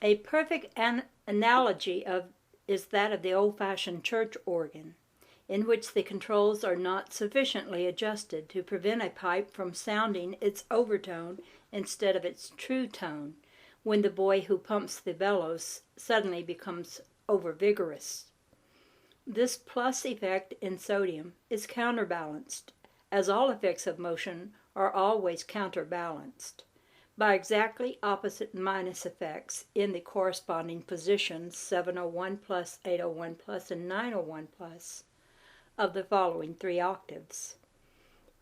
A perfect analogy is that of the old-fashioned church organ, in which the controls are not sufficiently adjusted to prevent a pipe from sounding its overtone instead of its true tone, when the boy who pumps the bellows suddenly becomes overvigorous. This plus effect in sodium is counterbalanced, as all effects of motion are always counterbalanced, by exactly opposite minus effects in the corresponding positions 701 plus, 801 plus, and 901 plus of the following three octaves.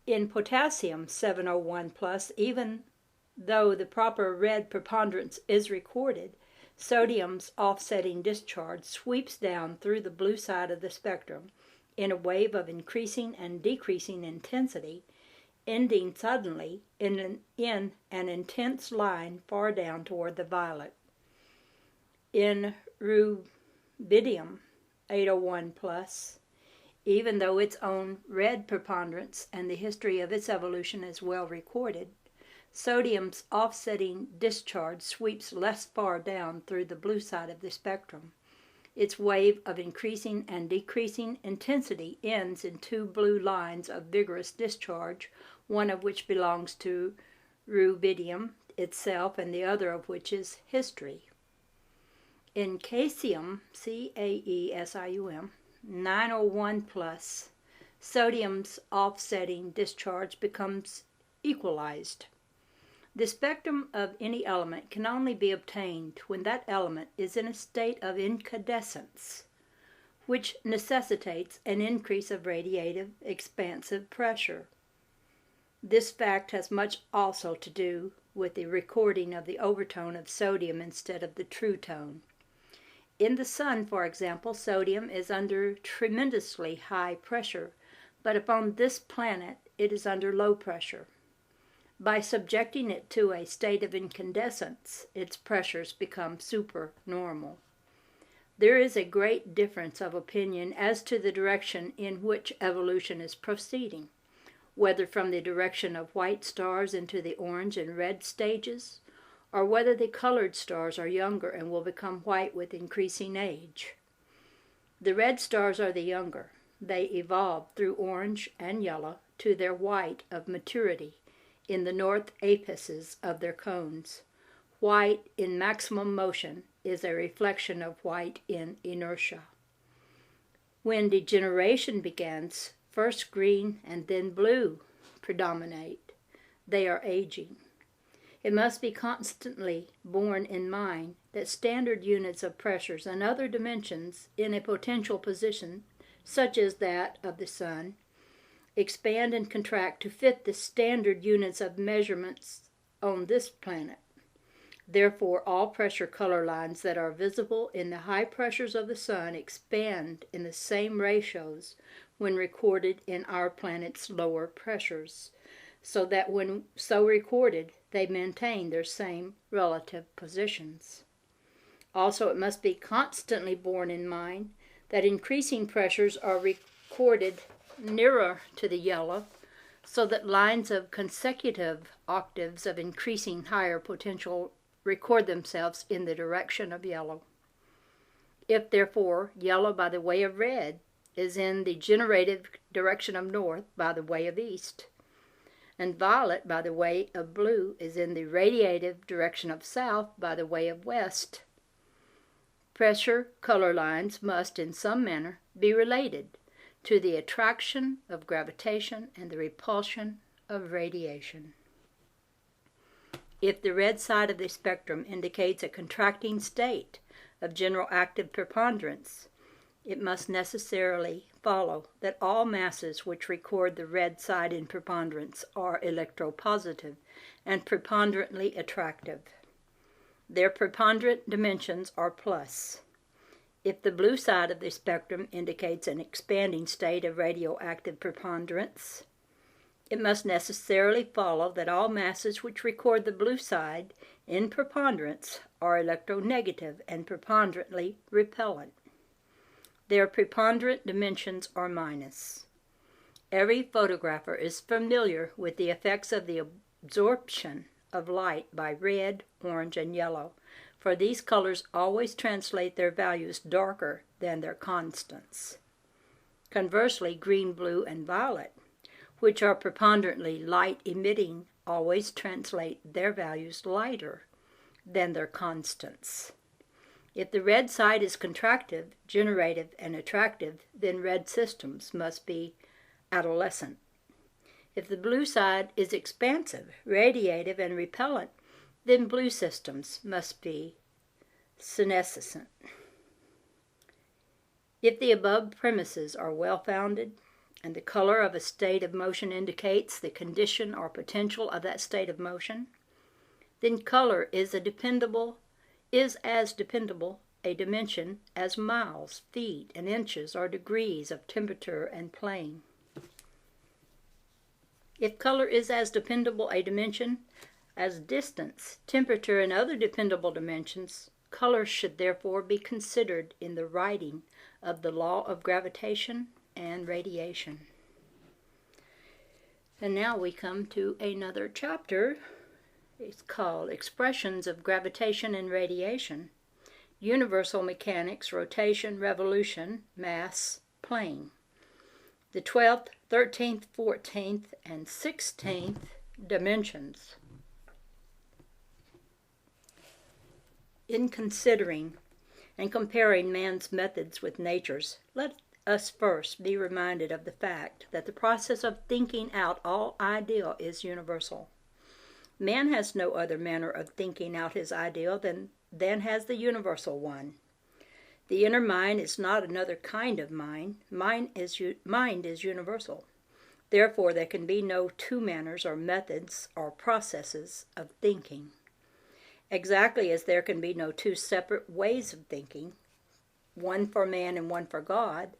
In potassium 701 plus, even though the proper red preponderance is recorded, sodium's offsetting discharge sweeps down through the blue side of the spectrum in a wave of increasing and decreasing intensity, ending suddenly in an intense line far down toward the violet. In rubidium 801 plus, even though its own red preponderance and the history of its evolution is well recorded, sodium's offsetting discharge sweeps less far down through the blue side of the spectrum. Its wave of increasing and decreasing intensity ends in two blue lines of vigorous discharge, one of which belongs to rubidium itself and the other of which is history. In caesium, C-A-E-S-I-U-M, 901 plus, sodium's offsetting discharge becomes equalized. The spectrum of any element can only be obtained when that element is in a state of incandescence, which necessitates an increase of radiative expansive pressure. This fact has much also to do with the recording of the overtone of sodium instead of the true tone. In the sun, for example, sodium is under tremendously high pressure, but upon this planet it is under low pressure. By subjecting it to a state of incandescence, its pressures become supernormal. There is a great difference of opinion as to the direction in which evolution is proceeding, whether from the direction of white stars into the orange and red stages, or whether the colored stars are younger and will become white with increasing age. The red stars are the younger. They evolve through orange and yellow to their white of maturity in the north apices of their cones. White in maximum motion is a reflection of white in inertia. When degeneration begins, first green and then blue predominate. They are aging. It must be constantly borne in mind that standard units of pressures and other dimensions in a potential position, such as that of the sun, expand and contract to fit the standard units of measurements on this planet. Therefore, all pressure color lines that are visible in the high pressures of the sun expand in the same ratios when recorded in our planet's lower pressures, so that when so recorded, they maintain their same relative positions. Also, it must be constantly borne in mind that increasing pressures are recorded nearer to the yellow, so that lines of consecutive octaves of increasing higher potential record themselves in the direction of yellow. If, therefore, yellow by the way of red is in the generative direction of north by the way of east, and violet by the way of blue is in the radiative direction of south by the way of west, pressure color lines must in some manner be related to the attraction of gravitation and the repulsion of radiation. If the red side of the spectrum indicates a contracting state of general active preponderance, it must necessarily follow that all masses which record the red side in preponderance are electropositive and preponderantly attractive. Their preponderant dimensions are plus. If the blue side of the spectrum indicates an expanding state of radioactive preponderance, it must necessarily follow that all masses which record the blue side in preponderance are electronegative and preponderantly repellent. Their preponderant dimensions are minus. Every photographer is familiar with the effects of the absorption of light by red, orange, and yellow, for these colors always translate their values darker than their constants. Conversely, green, blue, and violet, which are preponderantly light-emitting, always translate their values lighter than their constants. If the red side is contractive, generative, and attractive, then red systems must be adolescent. If the blue side is expansive, radiative, and repellent, then blue systems must be senescent. If the above premises are well-founded, and the color of a state of motion indicates the condition or potential of that state of motion, then color is as dependable a dimension as miles, feet, and inches or degrees of temperature and plane. If color is as dependable a dimension as distance, temperature, and other dependable dimensions, color should therefore be considered in the writing of the law of gravitation and radiation. And now we come to another chapter. It's called Expressions of Gravitation and Radiation, Universal Mechanics, Rotation, Revolution, Mass, Plane. The 12th, 13th, 14th, and 16th dimensions. In considering and comparing man's methods with nature's, let us first be reminded of the fact that the process of thinking out all ideal is universal. Man has no other manner of thinking out his ideal than has the universal one. The inner mind is not another kind of mind. Mind is universal. Therefore, there can be no two manners or methods or processes of thinking. Exactly as there can be no two separate ways of thinking, one for man and one for God,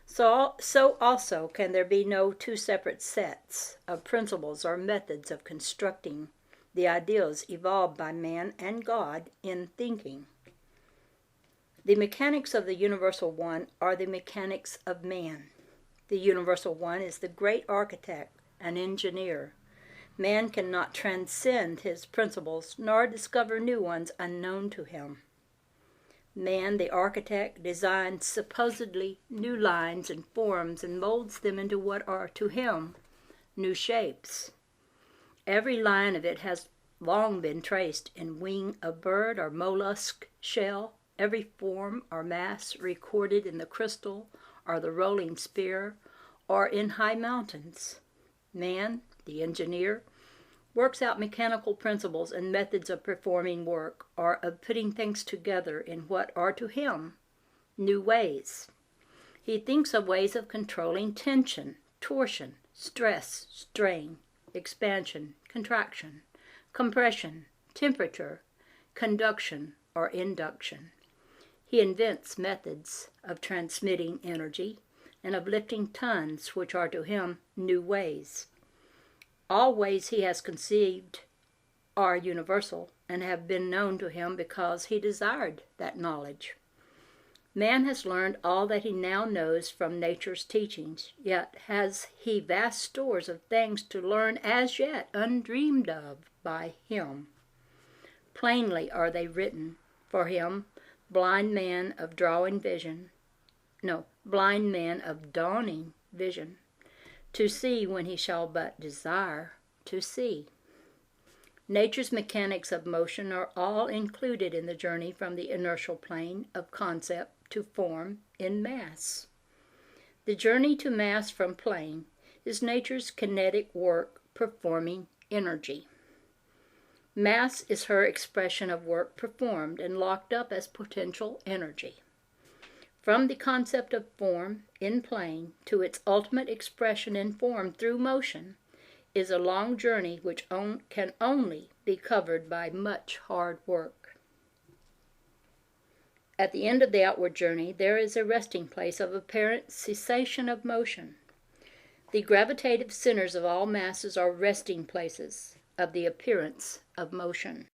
so also can there be no two separate sets of principles or methods of constructing the ideals evolved by man and God in thinking. The mechanics of the Universal One are the mechanics of man. The Universal One is the great architect and engineer. Man cannot transcend his principles nor discover new ones unknown to him. Man, the architect, designs supposedly new lines and forms and molds them into what are to him new shapes. Every line of it has long been traced in wing of bird or mollusk shell, every form or mass recorded in the crystal or the rolling sphere or in high mountains. Man, the engineer, works out mechanical principles and methods of performing work or of putting things together in what are to him new ways. He thinks of ways of controlling tension, torsion, stress, strain, expansion, contraction, compression, temperature, conduction, or induction. He invents methods of transmitting energy and of lifting tons, which are to him new ways. All ways he has conceived are universal and have been known to him because he desired that knowledge. Man has learned all that he now knows from nature's teachings, yet has he vast stores of things to learn as yet undreamed of by him. Plainly are they written for him, blind man of dawning vision, to see when he shall but desire to see. Nature's mechanics of motion are all included in the journey from the inertial plane of concept to form in mass. The journey to mass from plane is nature's kinetic work performing energy. Mass is her expression of work performed and locked up as potential energy. From the concept of form in plane to its ultimate expression in form through motion is a long journey which can only be covered by much hard work. At the end of the outward journey, there is a resting place of apparent cessation of motion. The gravitative centers of all masses are resting places of the appearance of motion.